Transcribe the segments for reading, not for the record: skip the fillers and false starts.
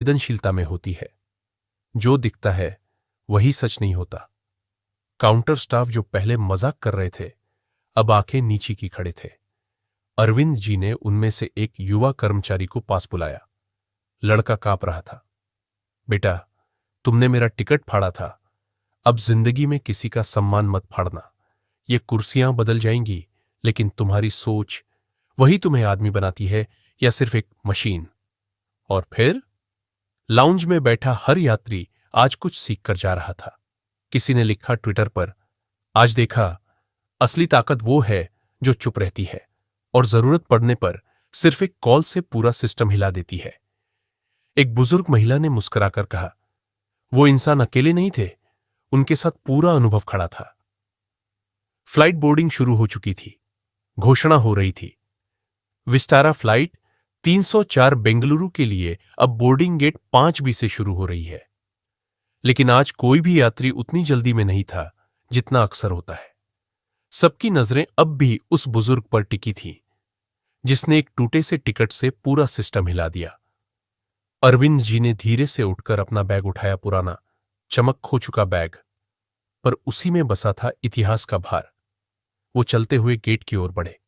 संवेदनशीलता में होती है। जो दिखता है वही सच नहीं होता। काउंटर स्टाफ जो पहले मजाक कर रहे थे अब आंखें नीची की खड़े थे। अरविंद जी ने उनमें से एक युवा कर्मचारी को पास बुलाया। लड़का कांप रहा था। बेटा, तुमने मेरा टिकट फाड़ा था, अब जिंदगी में किसी का सम्मान मत फाड़ना। ये कुर्सियां बदल जाएंगी लेकिन तुम्हारी सोच वही तुम्हें आदमी बनाती है या सिर्फ एक मशीन। और फिर लाउंज में बैठा हर यात्री आज कुछ सीख कर जा रहा था। किसी ने लिखा ट्विटर पर, आज देखा, असली ताकत वो है जो चुप रहती है और जरूरत पड़ने पर सिर्फ एक कॉल से पूरा सिस्टम हिला देती है। एक बुजुर्ग महिला ने मुस्कुराकर कहा, वो इंसान अकेले नहीं थे, उनके साथ पूरा अनुभव खड़ा था। फ्लाइट बोर्डिंग शुरू हो चुकी थी। घोषणा हो रही थी, विस्टारा फ्लाइट 304 बेंगलुरु के लिए अब बोर्डिंग गेट 5B से शुरू हो रही है। लेकिन आज कोई भी यात्री उतनी जल्दी में नहीं था जितना अक्सर होता है। सबकी नजरें अब भी उस बुजुर्ग पर टिकी थीं, जिसने एक टूटे से टिकट से पूरा सिस्टम हिला दिया। अरविंद जी ने धीरे से उठकर अपना बैग उठाया, पुराना, चमक खो चुका बैग, पर उसी में बसा था इतिहास का भार। वो चलते हुए गेट की ओर बढ़े।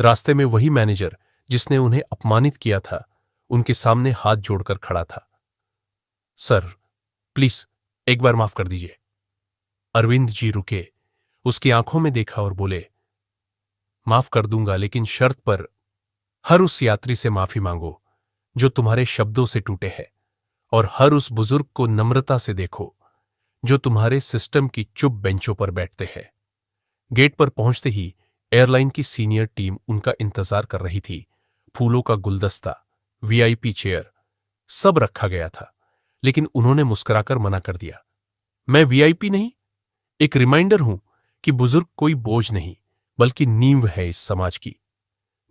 रास्ते में वही मैनेजर जिसने उन्हें अपमानित किया था उनके सामने हाथ जोड़कर खड़ा था। सर, प्लीज एक बार माफ कर दीजिए। अरविंद जी रुके, उसकी आंखों में देखा और बोले, माफ कर दूंगा लेकिन शर्त पर, हर उस यात्री से माफी मांगो जो तुम्हारे शब्दों से टूटे हैं, और हर उस बुजुर्ग को नम्रता से देखो जो तुम्हारे सिस्टम की चुप बेंचों पर बैठते हैं। गेट पर पहुंचते ही एयरलाइन की सीनियर टीम उनका इंतजार कर रही थी। फूलों का गुलदस्ता, वीआईपी चेयर, सब रखा गया था, लेकिन उन्होंने मुस्कुराकर मना कर दिया। मैं वीआईपी नहीं, एक रिमाइंडर हूं कि बुजुर्ग कोई बोझ नहीं बल्कि नींव है इस समाज की।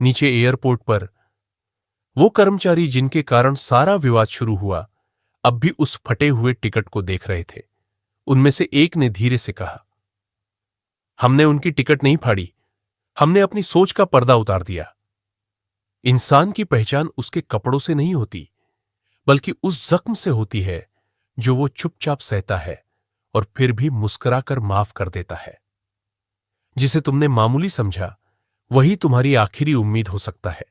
नीचे एयरपोर्ट पर वो कर्मचारी जिनके कारण सारा विवाद शुरू हुआ अब भी उस फटे हुए टिकट को देख रहे थे। उनमें से एक ने धीरे से कहा, हमने उनकी टिकट नहीं फाड़ी, हमने अपनी सोच का पर्दा उतार दिया। इंसान की पहचान उसके कपड़ों से नहीं होती बल्कि उस जख्म से होती है जो वो चुपचाप सहता है और फिर भी मुस्कुराकर माफ कर देता है। जिसे तुमने मामूली समझा वही तुम्हारी आखिरी उम्मीद हो सकता है।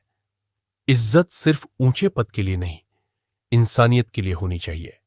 इज्जत सिर्फ ऊंचे पद के लिए नहीं, इंसानियत के लिए होनी चाहिए।